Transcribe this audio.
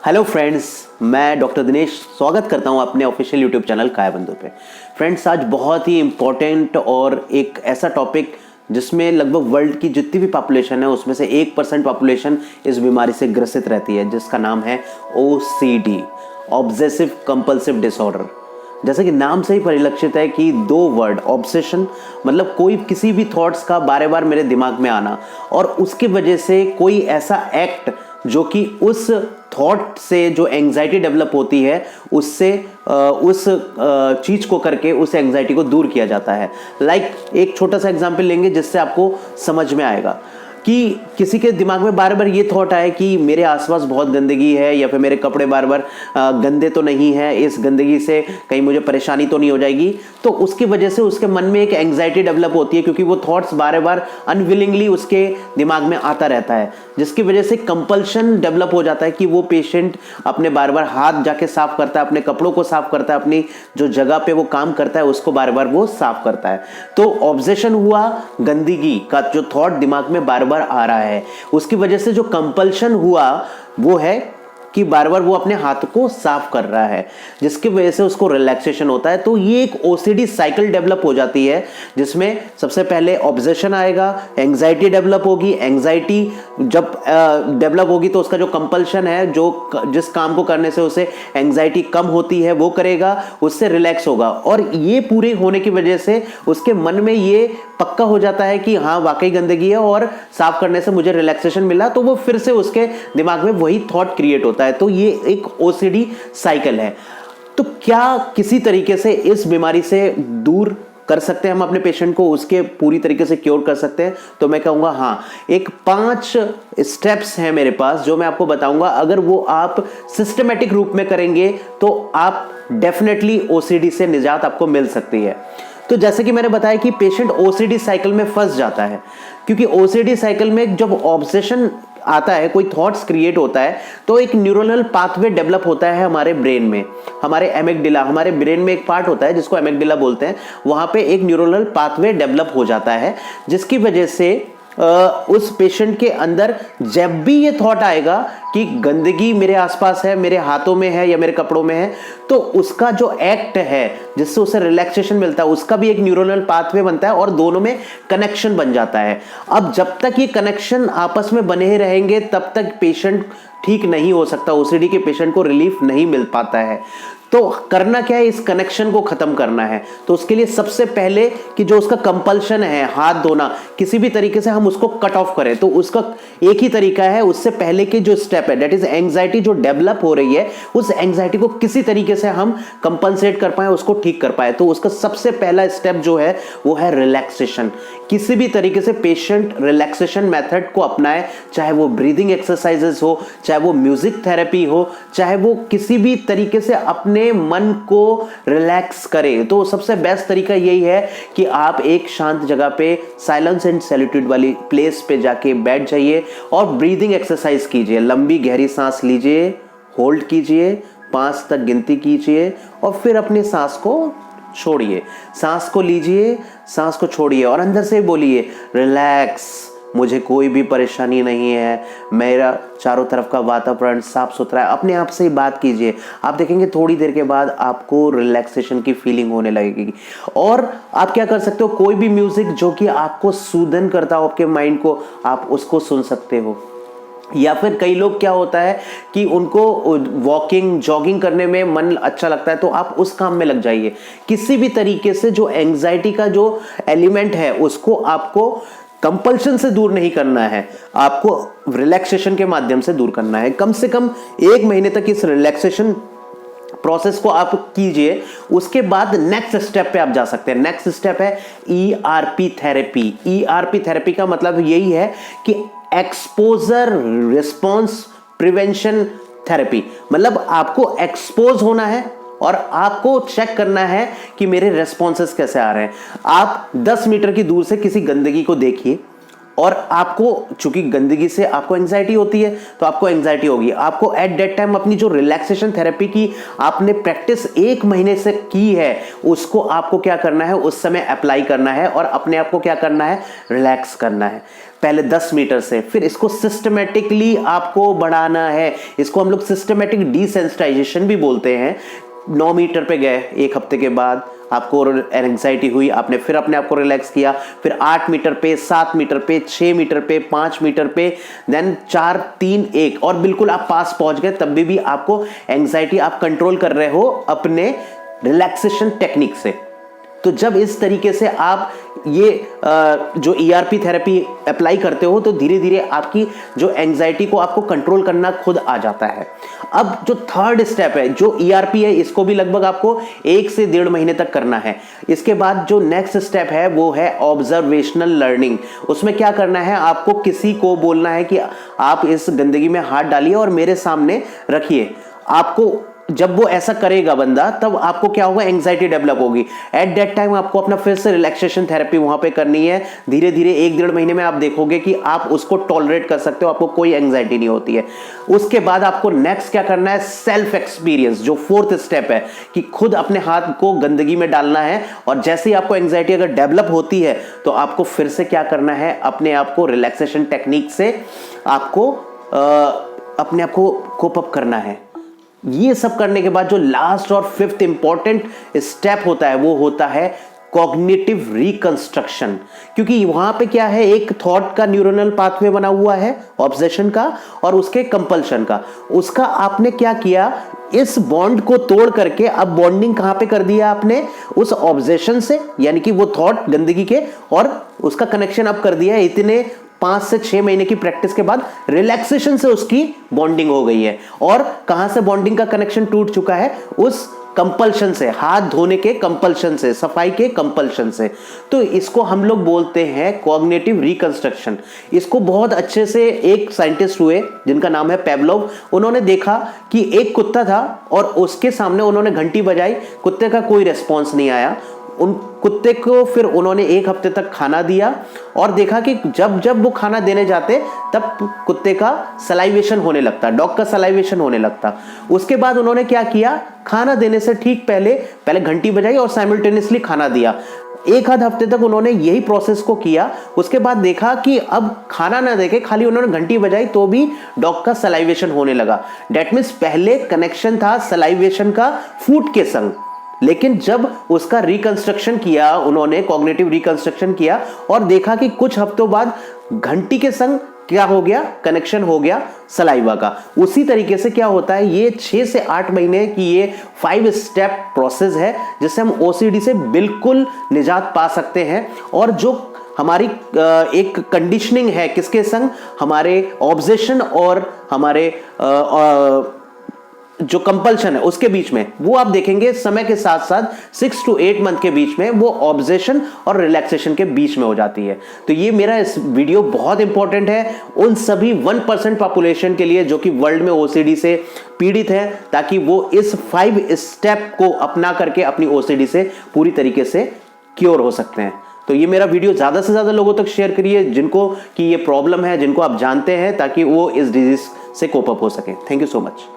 Hello friends, मैं doctor Dinesh स्वागत करता हूं अपने ऑफिशियल यूट्यूब चैनल कायाबंधु पे। फ्रेंड्स, आज बहुत ही इम्पोर्टेंट और एक ऐसा टॉपिक जिसमें लगभग वर्ल्ड की जितनी भी पॉपुलेशन है उसमें से 1% पॉपुलेशन इस बीमारी से ग्रसित रहती है, जिसका नाम है OCD, ऑब्सेसिव कंपल्सिव डिसऑर्डर। जैसे कि नाम से ही परिलक्षित है कि दो वर्ड ऑब्सेशन मतलब कोई किसी भी थॉट्स का बार बार मेरे दिमाग में आना और उसकी वजह से कोई ऐसा एक्ट जो कि उस थॉट से जो एंजाइटी डेवलप होती है उससे उस चीज को करके उस एंजाइटी को दूर किया जाता है। एक छोटा सा एग्जांपल लेंगे जिससे आपको समझ में आएगा कि किसी के दिमाग में बार बार ये थॉट आए कि मेरे आसपास बहुत गंदगी है या फिर मेरे कपड़े बार बार गंदे तो नहीं है, इस गंदगी से कहीं मुझे परेशानी तो नहीं हो जाएगी। तो उसकी वजह से उसके मन में एक एंजाइटी डेवलप होती है क्योंकि वो थॉट्स बार बार अनविलिंगली उसके दिमाग में आता रहता है, जिसकी वजह से कंपल्शन डेवलप हो जाता है कि वो पेशेंट अपने बार बार हाथ जाके साफ करता है, अपने कपड़ों को साफ करता है, अपनी जो जगह पे वो काम करता है उसको बार बार वो साफ करता है। तो ऑब्सेशन हुआ गंदगी का जो थॉट दिमाग में बार बार आ रहा है, उसकी वजह से जो कंपल्शन हुआ वो है कि बार बार वो अपने हाथ को साफ कर रहा है, जिसकी वजह से उसको रिलैक्सेशन होता है। तो ये एक OCD साइकिल डेवलप हो जाती है जिसमें सबसे पहले ऑब्सेशन आएगा, एंजाइटी डेवलप होगी, एंजाइटी जब डेवलप होगी तो उसका जो कंपल्शन है, जो जिस काम को करने से उसे एंजाइटी कम होती है वो करेगा, उससे रिलैक्स होगा। और ये पूरे होने की वजह से उसके मन में ये पक्का हो जाता है कि हाँ वाकई गंदगी है और साफ करने से मुझे रिलैक्सेशन मिला, तो वो फिर से उसके दिमाग में वही थॉट क्रिएट होता है। तो ये एक OCD साइकिल है। तो क्या किसी तरीके से इस बीमारी से दूर कर सकते हैं हम अपने पेशेंट को, उसके पूरी तरीके से क्योर कर सकते हैं? तो मैं कहूंगा हाँ, एक 5 स्टेप्स हैं मेरे पास जो मैं आपको बताऊंगा। अगर वो आप सिस्टमेटिक रूप में करेंगे तो आप डेफिनेटली OCD से निजात आपको मिल सकती है। तो जैसे कि मैंने बताया कि पेशेंट OCD साइकिल में फंस जाता है क्योंकि OCD साइकिल में जब ऑब्सेशन आता है, कोई थॉट्स क्रिएट होता है, तो एक न्यूरोनल पाथवे डेवलप होता है हमारे ब्रेन में। हमारे एमिगडाला, हमारे ब्रेन में एक पार्ट होता है जिसको एमिगडाला बोलते हैं, वहां पे एक न्यूरोनल पाथवे डेवलप हो जाता है, जिसकी वजह से उस पेशेंट के अंदर जब भी ये थॉट आएगा कि गंदगी मेरे आसपास है, मेरे हाथों में है या मेरे कपड़ों में है, तो उसका जो एक्ट है जिससे उसे रिलैक्सेशन मिलता है उसका भी एक न्यूरोनल पाथवे बनता है और दोनों में कनेक्शन बन जाता है। अब जब तक ये कनेक्शन आपस में बने रहेंगे तब तक पेशेंट ठीक नहीं हो सकता, OCD के पेशेंट को रिलीफ नहीं मिल पाता है। तो करना क्या है, इस कनेक्शन को खत्म करना है। तो उसके लिए सबसे पहले कि जो उसका कंपल्शन है हाथ धोना, किसी भी तरीके से हम उसको कट ऑफ करें, तो उसका एक ही तरीका है। उससे पहले के जो स्टेप है, दैट इज एंजाइटी जो डेवलप हो रही है, उस एंजाइटी को किसी तरीके से हम कंपनसेट कर पाए, उसको ठीक कर पाए। तो उसका सबसे पहला स्टेप जो है वो है रिलैक्सेशन। किसी भी तरीके से पेशेंट रिलैक्सेशन मेथड को अपनाए, चाहे वो ब्रीदिंग एक्सरसाइजेस हो, चाहे वो म्यूजिक थेरेपी हो, चाहे वो किसी भी तरीके से अपने मन को रिलैक्स करे। तो सबसे बेस्ट तरीका यही है कि आप एक शांत जगह पे साइलेंस एंड सॉलिट्यूड वाली प्लेस पे जाके बैठ जाइए और ब्रीदिंग एक्सरसाइज कीजिए। लंबी गहरी सांस लीजिए, होल्ड कीजिए, 5 तक गिनती कीजिए और फिर अपनी सांस को छोड़िए। सांस को लीजिए, सांस को छोड़िए और अंदर से बोलिए रिलैक्स, मुझे कोई भी परेशानी नहीं है, मेरा चारों तरफ का वातावरण साफ सुथरा है। अपने आप से ही बात कीजिए, आप देखेंगे थोड़ी देर के बाद आपको रिलैक्सेशन की फीलिंग होने लगेगी। और आप क्या कर सकते हो, कोई भी म्यूजिक जो कि आपको सूदन करता हो आपके माइंड को, आप उसको सुन सकते हो। या फिर कई लोग क्या होता है कि उनको वॉकिंग जॉगिंग करने में मन अच्छा लगता है, तो आप उस काम में लग जाइए। किसी भी तरीके से जो एंजाइटी का जो एलिमेंट है उसको आपको कंपल्शन से दूर नहीं करना है, आपको रिलैक्सेशन के माध्यम से दूर करना है। कम से कम 1 महीने तक इस रिलैक्सेशन प्रोसेस को आप कीजिए। उसके बाद नेक्स्ट स्टेप पे आप जा सकते हैं। नेक्स्ट स्टेप है ERP थेरेपी। ERP थेरेपी का मतलब यही है कि एक्सपोजर रिस्पॉन्स प्रिवेंशन थेरेपी। मतलब आपको एक्सपोज होना है और आपको चेक करना है कि मेरे रेस्पॉन्सेस कैसे आ रहे हैं। आप 10 मीटर की दूर से किसी गंदगी को देखिए और आपको चूंकि गंदगी से आपको एंजाइटी होती है तो आपको एंजाइटी होगी। आपको एट दैट टाइम अपनी जो रिलैक्सेशन थेरेपी की आपने प्रैक्टिस 1 महीने से की है उसको आपको क्या करना है, उस समय अप्लाई करना है और अपने आप को क्या करना है, रिलैक्स करना है। पहले 10 मीटर से, फिर इसको सिस्टमेटिकली आपको बढ़ाना है। इसको हम लोग सिस्टमेटिक डिसेंसिटाइजेशन भी बोलते हैं। 9 मीटर पे गए, 1 हफ्ते के बाद आपको एंजाइटी हुई, आपने फिर अपने आप को रिलैक्स किया, फिर 8 मीटर पे, 7 मीटर पे, 6 मीटर पे, 5 मीटर पे, देन 4 3 1 और बिल्कुल आप पास पहुंच गए, तब भी आपको एंजाइटी आप कंट्रोल कर रहे हो अपने रिलैक्सेशन टेक्निक से। तो जब इस तरीके से आप ये जो ERP थेरेपी अप्लाई करते हो तो धीरे धीरे आपकी जो एंजाइटी को आपको कंट्रोल करना खुद आ जाता है। अब जो थर्ड स्टेप है, जो ERP है, इसको भी लगभग आपको 1 से 1.5 महीने तक करना है। इसके बाद जो नेक्स्ट स्टेप है वो है ऑब्जर्वेशनल लर्निंग। उसमें क्या करना है, आपको किसी को बोलना है कि आप इस गंदगी में हाथ डालिए और मेरे सामने रखिए। आपको जब वो ऐसा करेगा बंदा, तब आपको क्या होगा, एंजाइटी डेवलप होगी। एट दैट टाइम आपको अपना फिर से रिलैक्सेशन थेरेपी वहां पे करनी है। धीरे धीरे 1-1.5 महीने में आप देखोगे कि आप उसको टॉलरेट कर सकते हो, आपको कोई एंजाइटी नहीं होती है। उसके बाद आपको नेक्स्ट क्या करना है, सेल्फ एक्सपीरियंस, जो 4th स्टेप है कि खुद अपने हाथ को गंदगी में डालना है। और जैसे ही आपको एंजाइटी अगर डेवलप होती है तो आपको फिर से क्या करना है, अपने आप को रिलैक्सेशन टेक्निक से आपको अपने आप को कोप अप करना है। ये सब करने के बाद जो लास्ट और 5th इंपॉर्टेंट स्टेप होता है वो होता है कॉग्निटिव रिकंस्ट्रक्शन। क्योंकि वहां पे क्या है, एक थॉट का न्यूरोनल पाथवे बना हुआ है, ऑब्सेशन का और उसके कंपल्शन का। उसका आपने क्या किया, इस बॉन्ड को तोड़ करके अब बॉन्डिंग कहां पे कर दिया आपने, उस ऑब्सेशन से, यानी कि वो थॉट गंदगी के, और उसका कनेक्शन अब कर दिया है। इतने 5 से 6 महीने की प्रैक्टिस के बाद रिलैक्सेशन से उसकी बॉन्डिंग हो गई है। और कहां से बॉन्डिंग का कनेक्शन टूट चुका है, उस कंपल्शन से, हाथ धोने के कंपल्शन से, सफाई के कंपल्शन से। तो इसको हम लोग बोलते हैं कॉग्निटिव रिकंस्ट्रक्शन। इसको बहुत अच्छे से एक साइंटिस्ट हुए जिनका नाम है पेवलोव। उन्होंने देखा कि एक कुत्ता था और उसके सामने उन्होंने घंटी बजाई, कुत्ते का कोई रिस्पॉन्स नहीं आया। उन कुत्ते को फिर उन्होंने 1 हफ्ते तक खाना दिया और देखा कि जब जब वो खाना देने जाते तब कुत्ते का सलाइवेशन होने लगता, डॉग का सलाइवेशन होने लगता। उसके बाद उन्होंने क्या किया, खाना देने से ठीक पहले घंटी बजाई और साइमल्टेनियसली खाना दिया। 1 आध हफ्ते तक उन्होंने यही प्रोसेस को किया। उसके बाद देखा कि अब खाना ना देके खाली उन्होंने घंटी बजाई तो भी डॉग का सलाइवेशन होने लगा। डेट मीन्स पहले कनेक्शन था सलाइवेशन का फूड के संग, लेकिन जब उसका रिकंस्ट्रक्शन किया उन्होंने, कॉग्निटिव रिकंस्ट्रक्शन किया और देखा कि कुछ हफ्तों बाद घंटी के संग क्या हो गया, कनेक्शन हो गया सलाइवा का। उसी तरीके से क्या होता है, ये 6 से 8 महीने की ये 5 स्टेप प्रोसेस है जिससे हम OCD से बिल्कुल निजात पा सकते हैं। और जो हमारी एक कंडीशनिंग है किसके संग, हमारे ऑब्सेशन और हमारे जो कंपल्शन है उसके बीच में, वो आप देखेंगे समय के साथ साथ 6 to 8 मंथ के बीच में वो ऑब्सेशन और रिलैक्सेशन के बीच में हो जाती है। तो ये मेरा इस वीडियो बहुत इंपॉर्टेंट है उन सभी 1% पॉपुलेशन के लिए जो कि वर्ल्ड में OCD से पीड़ित है, ताकि वो इस 5 स्टेप को अपना करके अपनी OCD से पूरी तरीके से क्योर हो सकते हैं। तो ये मेरा वीडियो ज्यादा से ज्यादा लोगों तक शेयर करिए जिनको कि ये प्रॉब्लम है, जिनको आप जानते हैं, ताकि वो इस डिजीज से कोप अप हो सके। Thank you so much.